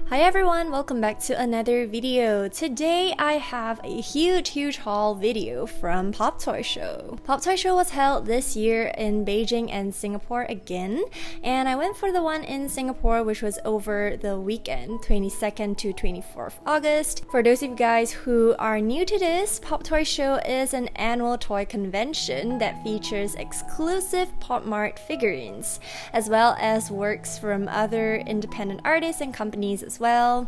Hi everyone, welcome back to another video. Today I have a huge haul video from Pop Toy Show. Pop Toy Show was held this year in Beijing and Singapore again, and I went for the one in Singapore, which was over the weekend, 22nd to 24th August. For those of you guys who are new to this, Pop Toy Show is an annual toy convention that features exclusive Pop Mart figurines, as well as works from other independent artists and companies as well.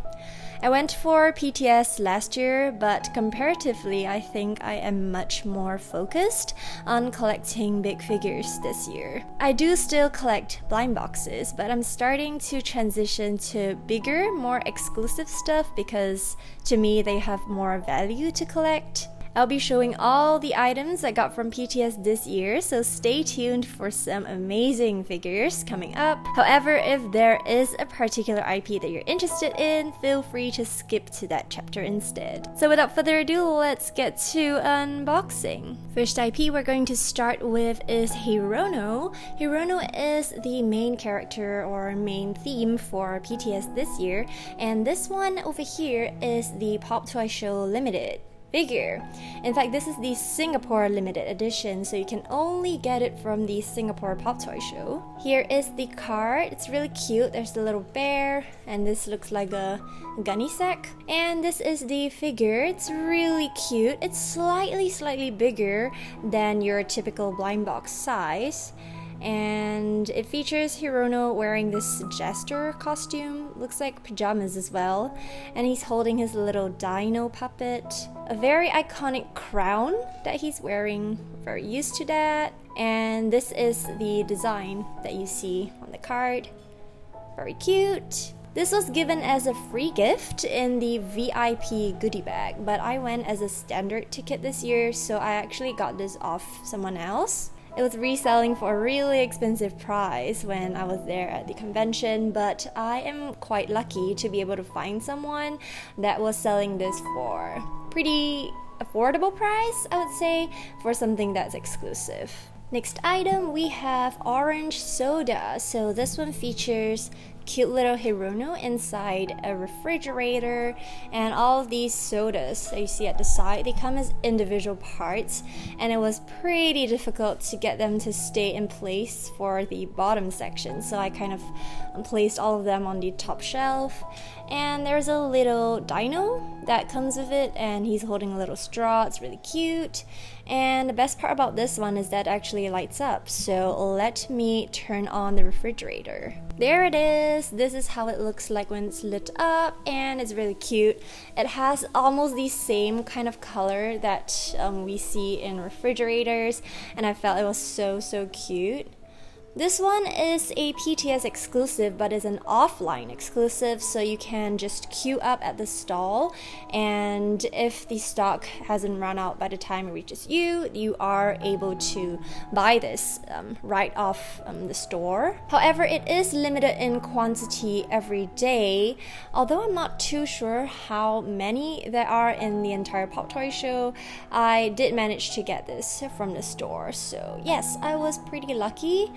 I went for PTS last year, but comparatively I think I am much more focused on collecting big figures this year. I do still collect blind boxes, but I'm starting to transition to bigger, more exclusive stuff because to me they have more value to collect. I'll be showing all the items I got from PTS this year, so stay tuned for some amazing figures coming up. However, if there is a particular IP that you're interested in, feel free to skip to that chapter instead. So without further ado, let's get to unboxing. First IP we're going to start with is Hirono. Hirono is the main character or main theme for PTS this year, and this one over here is the Pop Toy Show Limited figure. In fact, this is the Singapore limited edition, so you can only get it from the Singapore Pop Toy Show. Here is the card. It's really cute. There's the little bear, and this looks like a gunny sack. And this is the figure. It's really cute. It's slightly bigger than your typical blind box size. And it features Hirono wearing this jester costume, looks like pajamas as well, and he's holding his little dino puppet. A very iconic crown that he's wearing, we're very used to that. And this is the design that you see on the card. Very cute. This was given as a free gift in the VIP goodie bag, but I went as a standard ticket this year, so I actually got this off someone else. It was reselling for a really expensive price when I was there at the convention, but I am quite lucky to be able to find someone that was selling this for pretty affordable price, I would say, for something that's exclusive. Next item, we have orange soda. So this one features cute little Hirono inside a refrigerator, and all of these sodas that you see at the side, they come as individual parts, and it was pretty difficult to get them to stay in place for the bottom section, so I kind of placed all of them on the top shelf. And there's a little dino that comes with it, and he's holding a little straw. It's really cute. And the best part about this one is that it actually lights up, so let me turn on the refrigerator. There it is. This is how it looks like when it's lit up, and it's really cute. It has almost the same kind of color that we see in refrigerators, and I felt it was so cute. This one is a PTS exclusive, but is an offline exclusive, so you can just queue up at the stall, and if the stock hasn't run out by the time it reaches you, you are able to buy this right off the store. However, it is limited in quantity every day, although I'm not too sure how many there are in the entire Pop Toy Show. I did manage to get this from the store, so yes, I was pretty lucky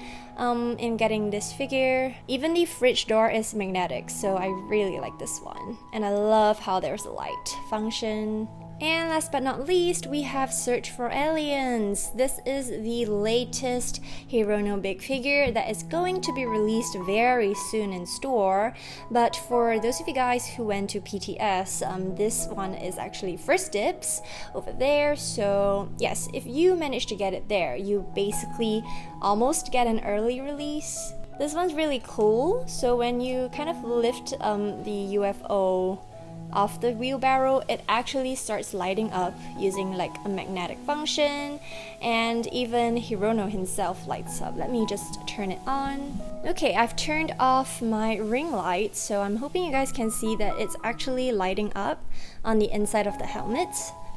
in getting this figure. Even the fridge door is magnetic, so I really like this one, and I love how there's a light function. And last but not least, we have Search for Aliens. This is the latest Hirono big figure that is going to be released very soon in store. But for those of you guys who went to PTS, this one is actually first dibs over there. So yes, if you manage to get it there, you basically almost get an early release. This one's really cool. So when you kind of lift the UFO off the wheelbarrow, it actually starts lighting up using like a magnetic function, and even Hirono himself lights up. Let me just turn it on. Okay, I've turned off my ring light, so I'm hoping you guys can see that it's actually lighting up on the inside of the helmet.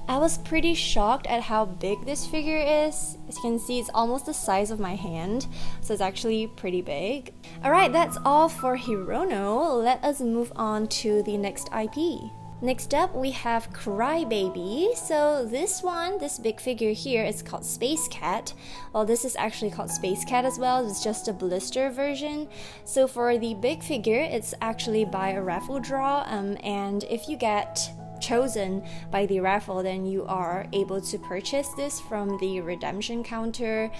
I was pretty shocked at how big this figure is. As you can see, it's almost the size of my hand, so it's actually pretty big. Alright, that's all for Hirono. Let us move on to the next IP. Next up, we have Crybaby. So this one, this big figure here, is called Space Cat. Well, this is actually called Space Cat as well. It's just a blister version. So for the big figure, it's actually by a raffle draw. And if you get chosen by the raffle, then you are able to purchase this from the redemption counter.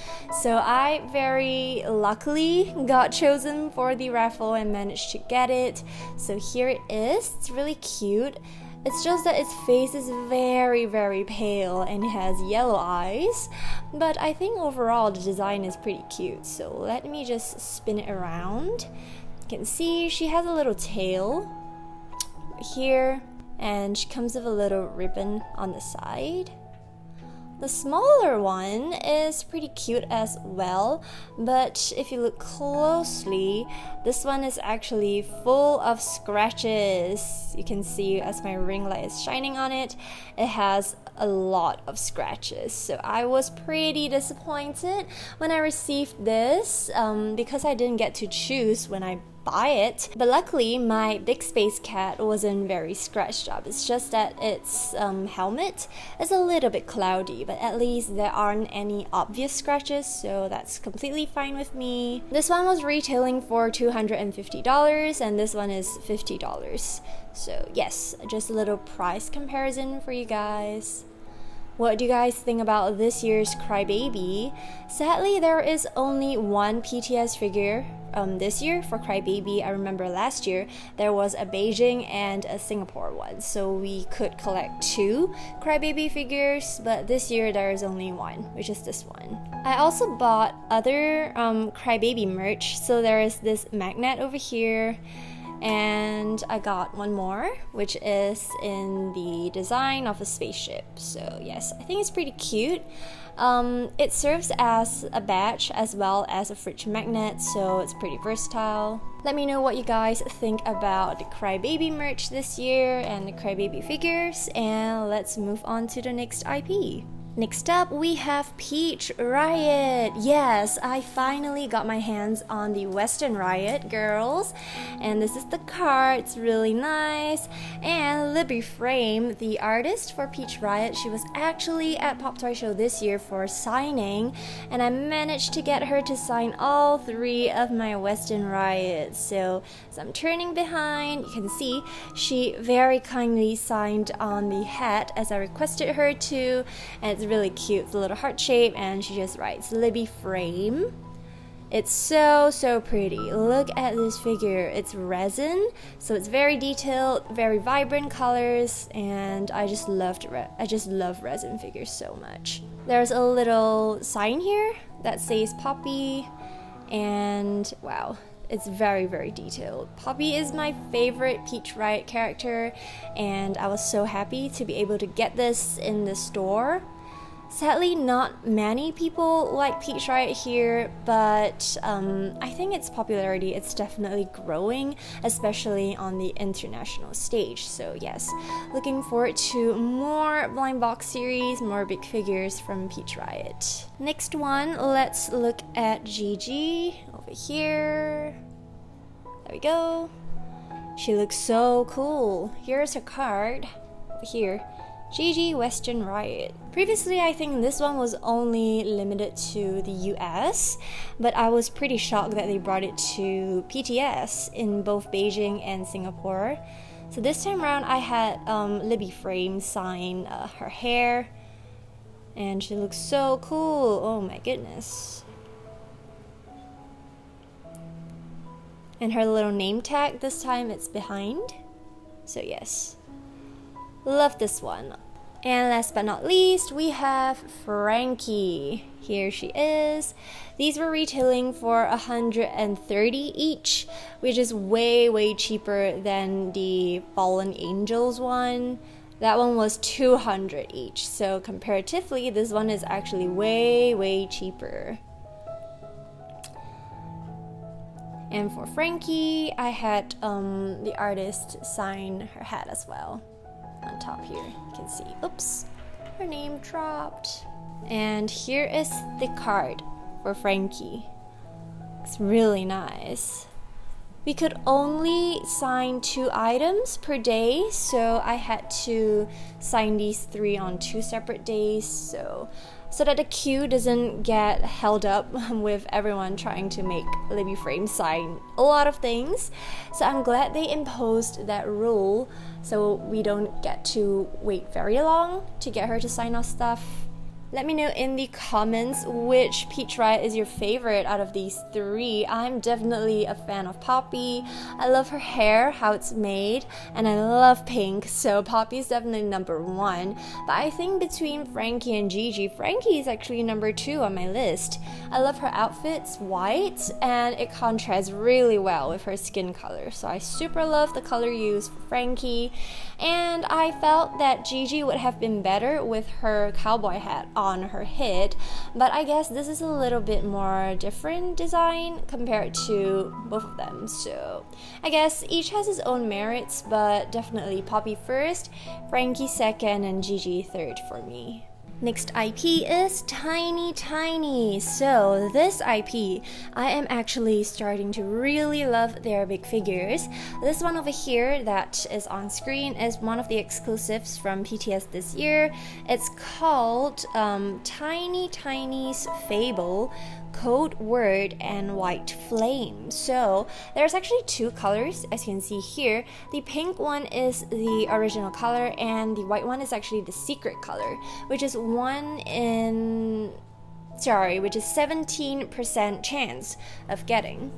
So I very luckily got chosen for the raffle and managed to get it. So here it is. It's really cute. It's just that its face is very, very pale and it has yellow eyes, but I think overall the design is pretty cute. So let me just spin it around. You can see she has a little tail here, and she comes with a little ribbon on the side. The smaller one is pretty cute as well, but if you look closely, this one is actually full of scratches. You can see as my ring light is shining on it, it has a lot of scratches. So I was pretty disappointed when I received this because I didn't get to choose when I buy it. But luckily my big Space Cat wasn't very scratched up. It's just that its helmet is a little bit cloudy, but at least there aren't any obvious scratches, so that's completely fine with me. This one was retailing for $250 and this one is $50. So yes, just a little price comparison for you guys. What do you guys think about this year's Crybaby? Sadly, there is only one PTS figure this year for Crybaby. I remember last year there was a Beijing and a Singapore one, so we could collect 2 Crybaby figures, but this year there is only one, which is this one. I also bought other Crybaby merch, so there is this magnet over here, and I got one more, which is in the design of a spaceship. So yes, I think it's pretty cute. It serves as a badge as well as a fridge magnet, so it's pretty versatile. Let me know what you guys think about the Crybaby merch this year and the Crybaby figures, and let's move on to the next IP. Next up, we have Peach Riot. Yes, I finally got my hands on the Western Riot girls, and this is the card. It's really nice. And Libby Frame, the artist for Peach Riot, she was actually at Pop Toy Show this year for signing, and I managed to get her to sign all 3 of my Western Riots. So as I'm turning behind, you can see she very kindly signed on the hat as I requested her to, and it's really cute. It's a little heart shape, and she just writes Libby Frame. It's so pretty. Look at this figure. It's resin, so it's very detailed, very vibrant colors, and I just love resin figures so much. There's a little sign here that says Poppy, and wow, it's very detailed. Poppy is my favorite Peach Riot character, and I was so happy to be able to get this in the store. Sadly, not many people like Peach Riot here, but I think its popularity it's definitely growing, especially on the international stage. So yes, looking forward to more blind box series, more big figures from Peach Riot. Next one, let's look at Gigi over here. There we go. She looks so cool. Here's her card over here. Gigi Western Riot. Previously, I think this one was only limited to the US, but I was pretty shocked that they brought it to PTS in both Beijing and Singapore. So this time around, I had Libby Frame sign her hair, and she looks so cool. Oh my goodness. And her little name tag, this time it's behind. So yes. Love this one. And last but not least, we have Frankie. Here she is. These were retailing for $130 each, which is way cheaper than the Fallen Angels one. That one was $200 each. So comparatively, this one is actually way cheaper. And for Frankie, I had the artist sign her hat as well. On top here, you can see, oops, her name dropped. And here is the card for Frankie. It's really nice. we could only sign 2 items per day, so I had to sign these 3 on 2 separate days, so that the queue doesn't get held up with everyone trying to make Libby Frame sign a lot of things. So I'm glad they imposed that rule so we don't get to wait very long to get her to sign our stuff. Let me know in the comments which Peach Riot is your favorite out of these 3. I'm definitely a fan of Poppy. I love her hair, how it's made, and I love pink, so Poppy is definitely number 1. But I think between Frankie and Gigi, Frankie is actually number 2 on my list. I love her outfits, white, and it contrasts really well with her skin color. So I super love the color used for Frankie, and I felt that Gigi would have been better with her cowboy hat on her head, but I guess this is a little bit more different design compared to both of them, so I guess each has its own merits, but definitely Poppy first, Frankie second, and Gigi third for me. Next IP is Tiny Tiny. So this IP, I am actually starting to really love their big figures. This one over here that is on screen is one of the exclusives from PTS this year. It's called Tiny Tiny's Fable, Code Word, and White Flame. So there's actually 2 colors, as you can see here. The pink one is the original color, and the white one is actually the secret color, which is 17% chance of getting.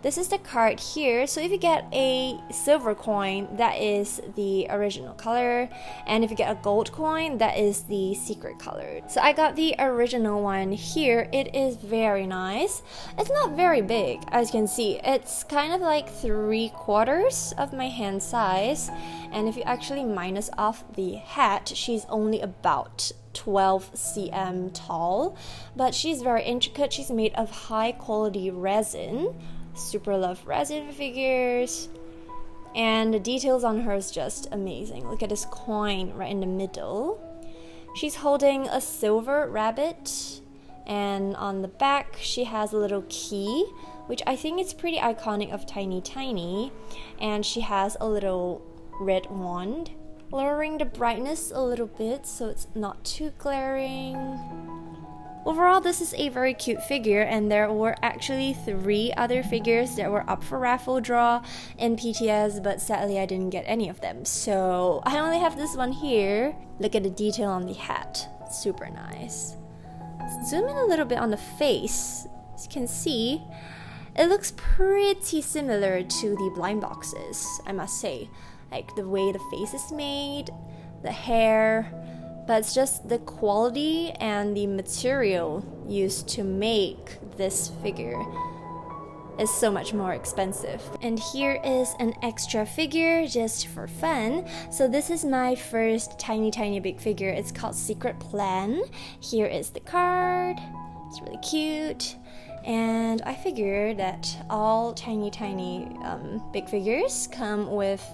This is the card here, so if you get a silver coin, that is the original color, and if you get a gold coin, that is the secret color. So I got the original one here. It is very nice. It's not very big, as you can see. It's kind of like 3/4 of my hand size, and if you actually minus off the hat, she's only about 12 cm tall, but she's very intricate. She's made of high quality resin. Super love resin figures, and the details on her is just amazing. Look at this coin right in the middle. She's holding a silver rabbit, and on the back she has a little key, which I think is pretty iconic of Tiny Tiny, and she has a little red wand, lowering the brightness a little bit so it's not too glaring. Overall, this is a very cute figure, and there were actually 3 other figures that were up for raffle draw in PTS, but sadly I didn't get any of them, so I only have this one here. Look at the detail on the hat, super nice. Let's zoom in a little bit on the face. As you can see, it looks pretty similar to the blind boxes, I must say. Like the way the face is made, the hair, but it's just the quality and the material used to make this figure is so much more expensive. And here is an extra figure just for fun. So this is my first Tiny big figure. It's called Secret Plan. Here is the card. It's really cute. And I figured that all Tiny big figures come with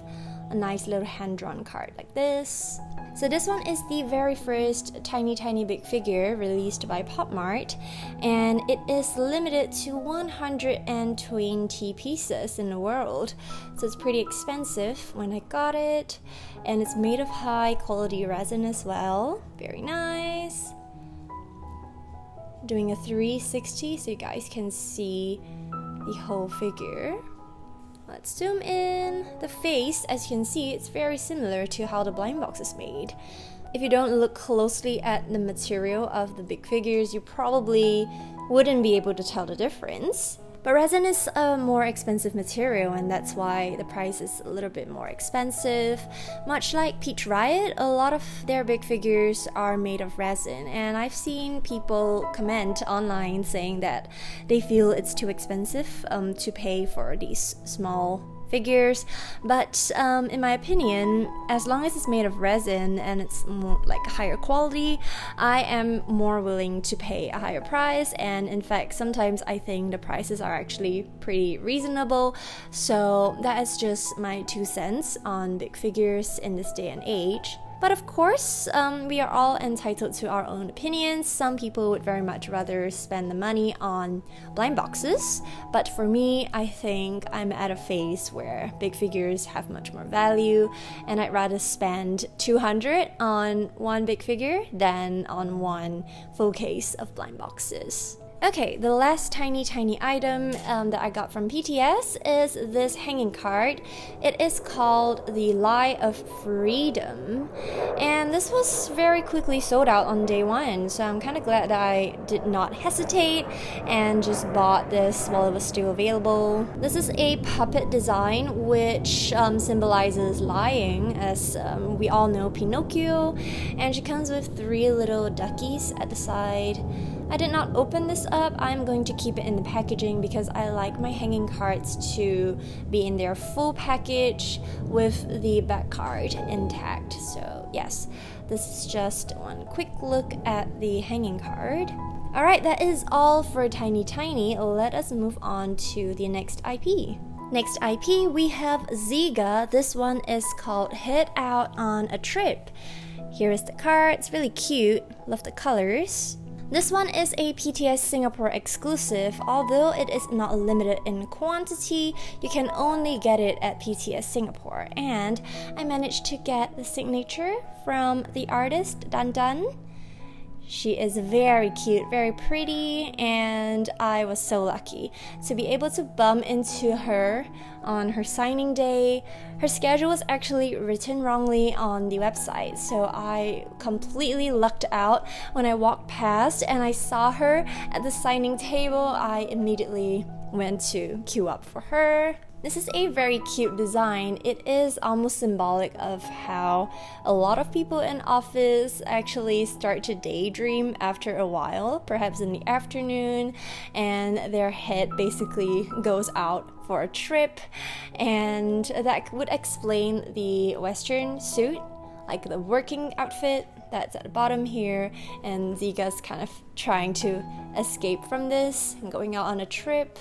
a nice little hand-drawn card like this. So this one is the very first Tiny big figure released by Pop Mart, and it is limited to 120 pieces in the world. So it's pretty expensive when I got it, and it's made of high quality resin as well. Very nice. Doing a 360 so you guys can see the whole figure. Let's zoom in. The face, as you can see, it's very similar to how the blind box is made. If you don't look closely at the material of the big figures, you probably wouldn't be able to tell the difference. But resin is a more expensive material, and that's why the price is a little bit more expensive. Much like Peach Riot, a lot of their big figures are made of resin, and I've seen people comment online saying that they feel it's too expensive to pay for these small figures, but in my opinion, as long as it's made of resin and it's more like higher quality, I am more willing to pay a higher price. And in fact, sometimes I think the prices are actually pretty reasonable. So that is just my 2 cents on big figures in this day and age. But of course, we are all entitled to our own opinions. Some people would very much rather spend the money on blind boxes, but for me, I think I'm at a phase where big figures have much more value, and I'd rather spend $200 on one big figure than on one full case of blind boxes. Okay, the last tiny item that I got from PTS is this hanging card. It is called the Lie of Freedom, and this was very quickly sold out on day one, so I'm kind of glad that I did not hesitate and just bought this while it was still available. This is a puppet design which symbolizes lying, as we all know Pinocchio, and she comes with 3 little duckies at the side. I did not open this up. I'm going to keep it in the packaging because I like my hanging cards to be in their full package with the back card intact. So yes, this is just one quick look at the hanging card. Alright, that is all for Tiny. Let us move on to the next IP. Next IP, we have Zsiga. This one is called Head Out on a Trip. Here is the card. It's really cute. Love the colors. This one is a PTS Singapore exclusive. Although it is not limited in quantity, you can only get it at PTS Singapore. And I managed to get the signature from the artist Dan Dan. She is very cute, very pretty, and I was so lucky to be able to bump into her on her signing day. Her schedule was actually written wrongly on the website, so I completely lucked out when I walked past and I saw her at the signing table. I immediately went to queue up for her. This is a very cute design. It is almost symbolic of how a lot of people in office actually start to daydream after a while, perhaps in the afternoon, and their head basically goes out for a trip, and that would explain the Western suit, like the working outfit that's at the bottom here, and Zsiga's kind of trying to escape from this and going out on a trip.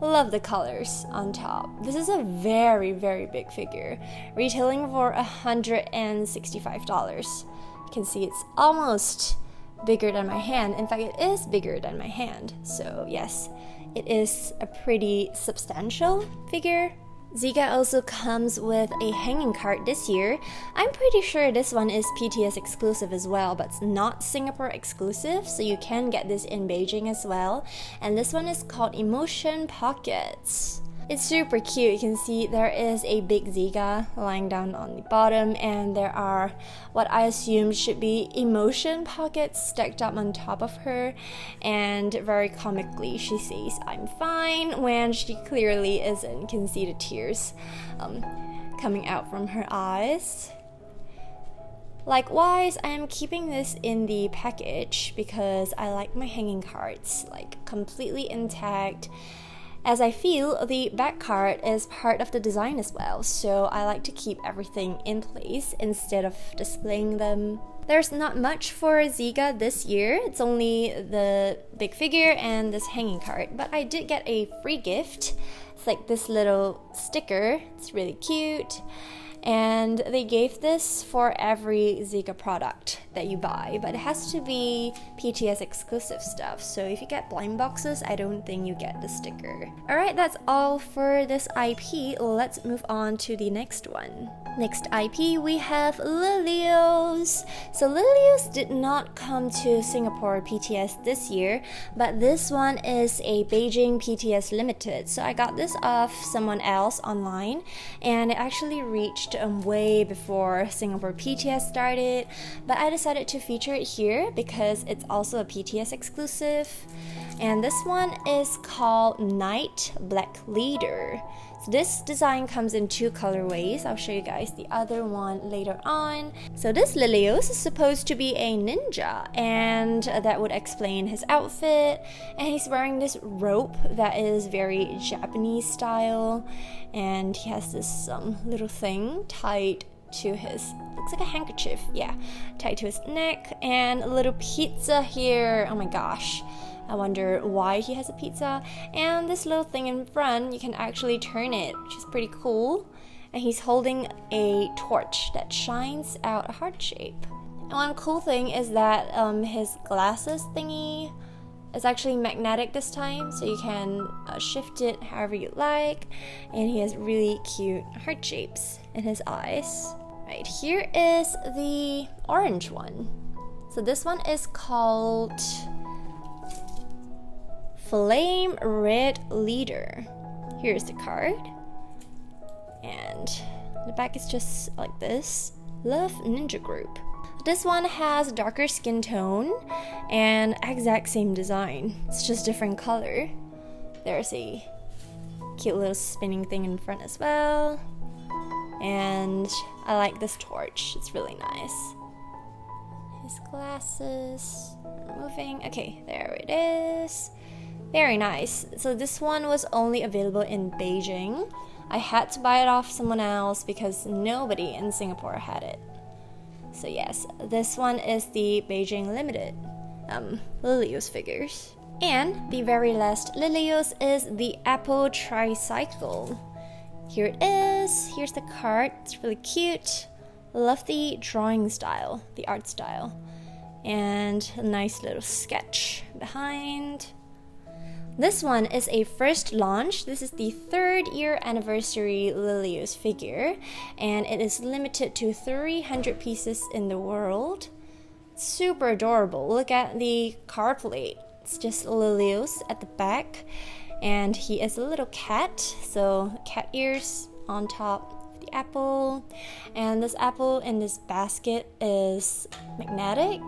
Love the colors on top. This is a very big figure, retailing for $165. You can see it's almost bigger than my hand. In fact, it is bigger than my hand. So yes, it is a pretty substantial figure. Zsiga also comes with a hanging card this year. I'm pretty sure this one is PTS exclusive as well, but it's not Singapore exclusive, so you can get this in Beijing as well. And this one is called Emotion Pockets. It's super cute. You can see there is a big Zsiga lying down on the bottom, and there are what I assume should be emotion pockets stacked up on top of her, and very comically she says "I'm fine" when she clearly isn't. You can see the tears coming out from her eyes. Likewise, I am keeping this in the package because I like my hanging cards like completely intact, as I feel the back card is part of the design as well, so I like to keep everything in place instead of displaying them. There's not much for Zsiga this year. It's only the big figure and this hanging card, but I did get a free gift. It's like this little sticker. It's really cute. And they gave this for every Zsiga product that you buy, but it has to be PTS exclusive stuff. So if you get blind boxes, I don't think you get the sticker. Alright, that's all for this IP. Let's move on to the next one. Next IP, we have LiLiOS. So LiLiOS did not come to Singapore PTS this year, but this one is a Beijing PTS limited. So I got this off someone else online, and it actually reached way before Singapore PTS started, but I decided to feature it here because it's also a PTS exclusive. And this one is called Night Black Leader. So this design comes in 2 colorways. I'll show you guys the other one later on. So this LiLiOS is supposed to be a ninja, and that would explain his outfit. And he's wearing this rope that is very Japanese style, and he has this little thing tied to his, looks like a handkerchief, yeah, tied to his neck, and a little pizza here. Oh my gosh, I wonder why he has a pizza. And this little thing in front, you can actually turn it, which is pretty cool. and he's holding a torch that shines out a heart shape. And one cool thing is that his glasses thingy is actually magnetic this time, so you can shift it however you like, and he has really cute heart shapes in his eyes. Right, here is the orange one. So this one is called Flame Red Leader. Here's the card, and the back is just like this. Love Ninja Group. This one has darker skin tone and exact same design. It's just different color. There's a cute little spinning thing in front as well. And I like this torch. It's really nice. His glasses are moving. Okay, there it is. Very nice. So this one was only available in Beijing. I had to buy it off someone else because nobody in Singapore had it. So yes, this one is the Beijing Limited LiLiOS figures. And the very last LiLiOS is the Apple Tricycle. Here it is. Here's the card. It's really cute. Love the drawing style, the art style. And a nice little sketch behind. This one is a first launch. This is the 3rd year anniversary LiLiOS figure, and it is limited to 300 pieces in the world. Super adorable. Look at the card plate. It's just LiLiOS at the back, and he is a little cat, so cat ears on top of the apple. And this apple in this basket is magnetic,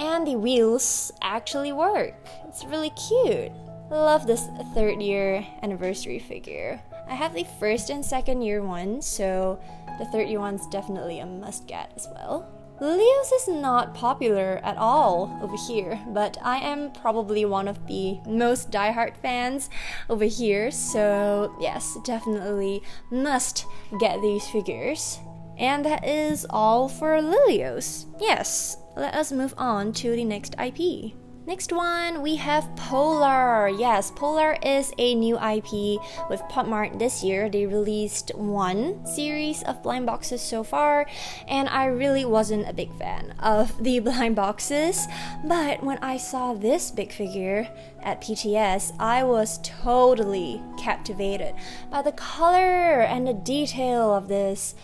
and the wheels actually work. It's really cute. Love this 3rd year anniversary figure. I have the 1st and 2nd year one, so the 3rd year one's definitely a must get as well. LiLiOS is not popular at all over here, but I am probably one of the most diehard fans over here, so yes, definitely must get these figures. And that is all for LiLiOS. Yes, let us move on to the next IP. Next one, we have Polar. Yes, Polar is a new IP with Pop Mart this year. They released one series of blind boxes so far, and I really wasn't a big fan of the blind boxes. But when I saw this big figure at PTS, I was totally captivated by the color and the detail of this.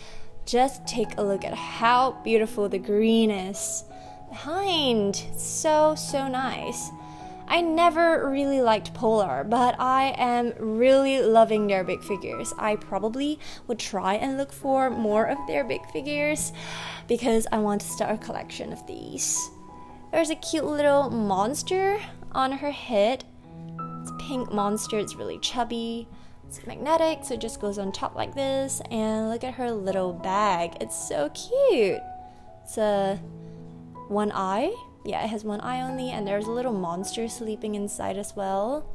Just take a look at how beautiful the green is behind. So nice. I never really liked Polar, but I am really loving their big figures. I probably would try and look for more of their big figures because I want to start a collection of these. There's a cute little monster on her head. It's a pink monster. It's really chubby. It's magnetic, so it just goes on top like this. And look at her little bag. It's so cute. It's a one eye. Yeah, it has one eye only, and there's a little monster sleeping inside as well.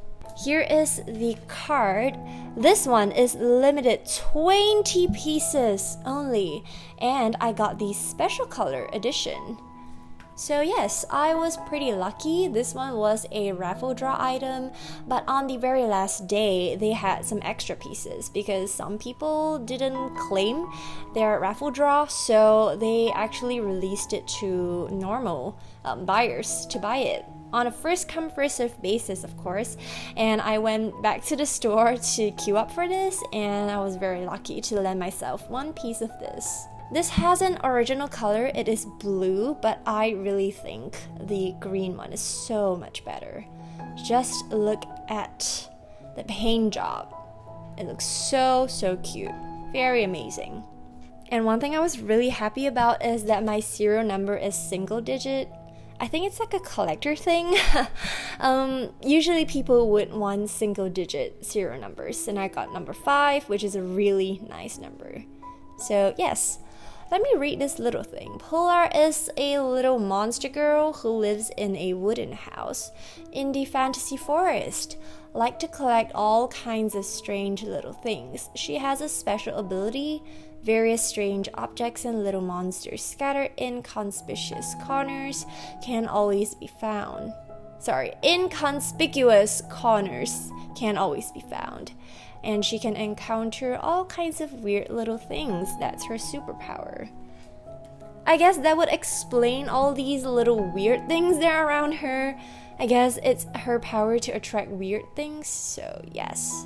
Here is the card. This one is limited 20 pieces only, and I got the special color edition. So yes, I was pretty lucky. This one was a raffle draw item, but on the very last day, they had some extra pieces because some people didn't claim their raffle draw, so they actually released it to normal buyers to buy it on a first come first served basis, of course. And I went back to the store to queue up for this, and I was very lucky to land myself one piece of this. This has an original color. It is blue, but I really think the green one is so much better. Just look at the paint job. It looks so cute. Very amazing. And one thing I was really happy about is that my serial number is single digit. I think it's like a collector thing. Usually people would want single digit serial numbers, and I got number 5, which is a really nice number. So yes. Let me read this little thing. Polar is a little monster girl who lives in a wooden house in the fantasy forest. Like to collect all kinds of strange little things. She has a special ability. Various strange objects and little monsters scattered in conspicuous corners can always be found. Inconspicuous corners can always be found. and she can encounter all kinds of weird little things. That's her superpower. I guess that would explain all these little weird things that are around her. I guess it's her power to attract weird things, so yes.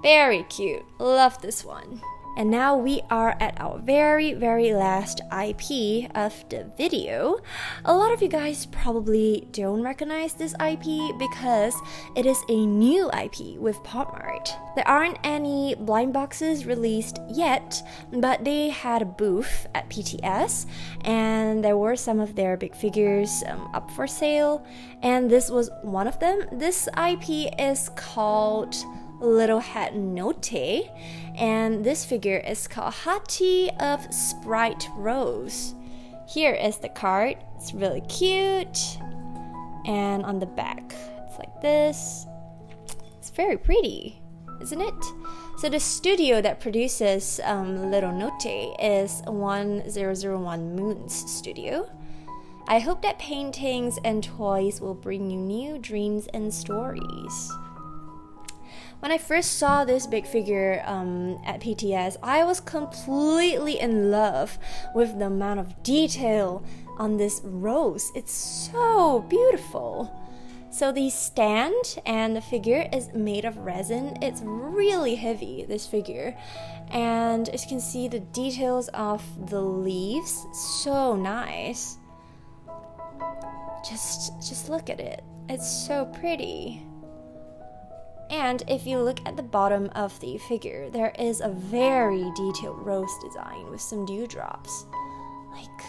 Very cute. Love this one. And now we are at our very last IP of the video. A lot of you guys probably don't recognize this IP because it is a new IP with Pop Mart. There aren't any blind boxes released yet, but they had a booth at PTS and there were some of their big figures up for sale, and this was one of them. This IP is called Little Hat Notte, and this figure is called Hati of Sprite Rose. Here is the card. It's really cute, and on the back it's like this. It's very pretty, isn't it? So the studio that produces Little Notte is 1001 Moons Studio. I hope that paintings and toys will bring you new dreams and stories. When I first saw this big figure at PTS, I was completely in love with the amount of detail on this rose. It's so beautiful. So the stand and the figure is made of resin. It's really heavy, this figure. And as you can see, the details of the leaves, so nice. Just look at it. It's so pretty. And if you look at the bottom of the figure, there is a very detailed rose design with some dewdrops. Like,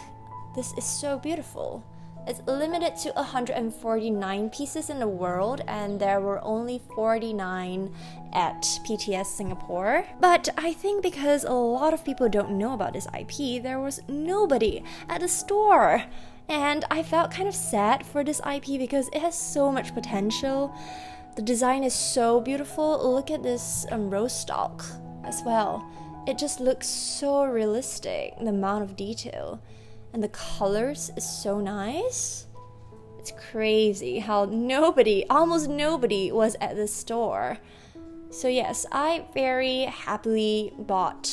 this is so beautiful. It's limited to 149 pieces in the world, and there were only 49 at PTS Singapore. But I think because a lot of people don't know about this IP, there was nobody at the store. And I felt kind of sad for this IP because it has so much potential. The design is so beautiful. Look at this rose stalk as well. It just looks so realistic, the amount of detail. And the colors is so nice. It's crazy how almost nobody was at the store. So yes, I very happily bought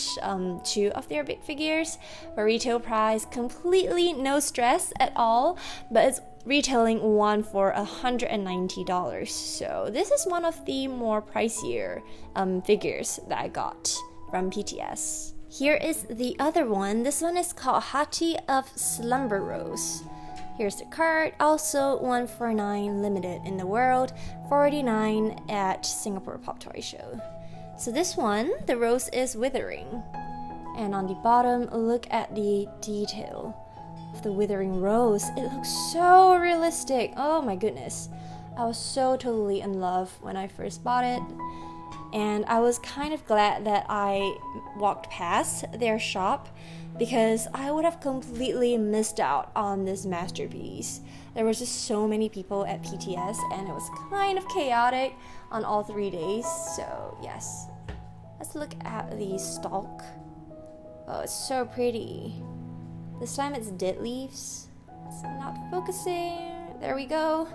2 of their big figures for retail price, completely no stress at all, but it's retailing one for $190. So this is one of the more pricier figures that I got from PTS. Here is the other one. This one is called Hati of Slumber Rose. Here's the card. Also 149 limited in the world, 49 at Singapore Pop Toy Show. So this one, the rose is withering. And on the bottom, look at the detail of the withering rose. It looks so realistic. Oh my goodness. I was so totally in love when I first bought it. And I was kind of glad that I walked past their shop because I would have completely missed out on this masterpiece. There was just so many people at PTS and it was kind of chaotic on all 3 days. So yes, let's look at the stalk. Oh, it's so pretty. This time it's dead leaves. It's not focusing. There we go.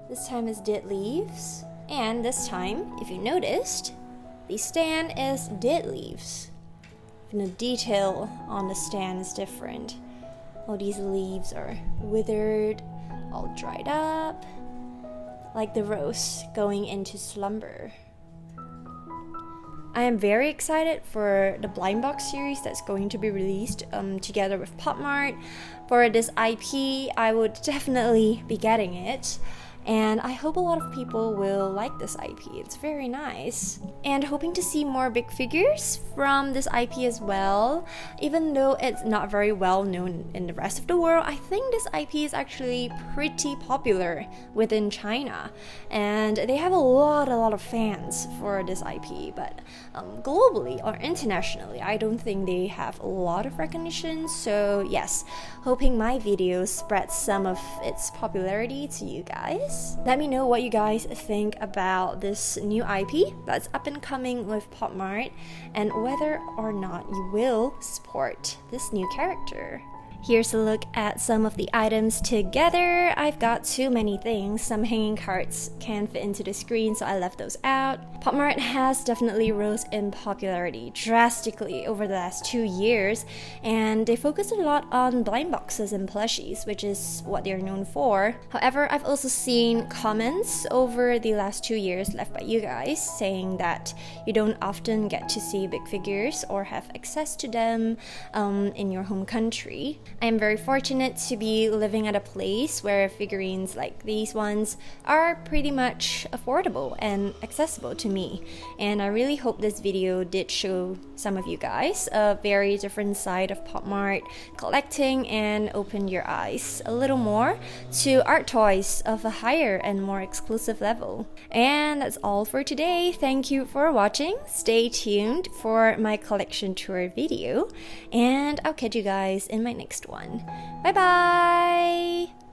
This time it's dead leaves. And this time, if you noticed, the stand is dead leaves. And the detail on the stand is different. All these leaves are withered, all dried up, like the rose going into slumber. I am very excited for the blindbox series that's going to be released together with Pop Mart. For this IP, I would definitely be getting it. And I hope a lot of people will like this IP. It's very nice. And hoping to see more big figures from this IP as well. Even though it's not very well known in the rest of the world, I think this IP is actually pretty popular within China. And they have a lot of fans for this IP. But globally or internationally, I don't think they have a lot of recognition. So yes, hoping my video spreads some of its popularity to you guys. Let me know what you guys think about this new IP that's up and coming with Pop Mart and whether or not you will support this new character. Here's a look at some of the items together. I've got too many things. Some hanging cards can't fit into the screen, so I left those out. Pop Mart has definitely rose in popularity drastically over the last 2 years, and they focused a lot on blind boxes and plushies, which is what they're known for. However, I've also seen comments over the last 2 years left by you guys saying that you don't often get to see big figures or have access to them in your home country. I am very fortunate to be living at a place where figurines like these ones are pretty much affordable and accessible to me, and I really hope this video did show some of you guys a very different side of Pop Mart collecting and opened your eyes a little more to art toys of a higher and more exclusive level. And that's all for today. Thank you for watching. Stay tuned for my collection tour video, and I'll catch you guys in my next one. Bye bye!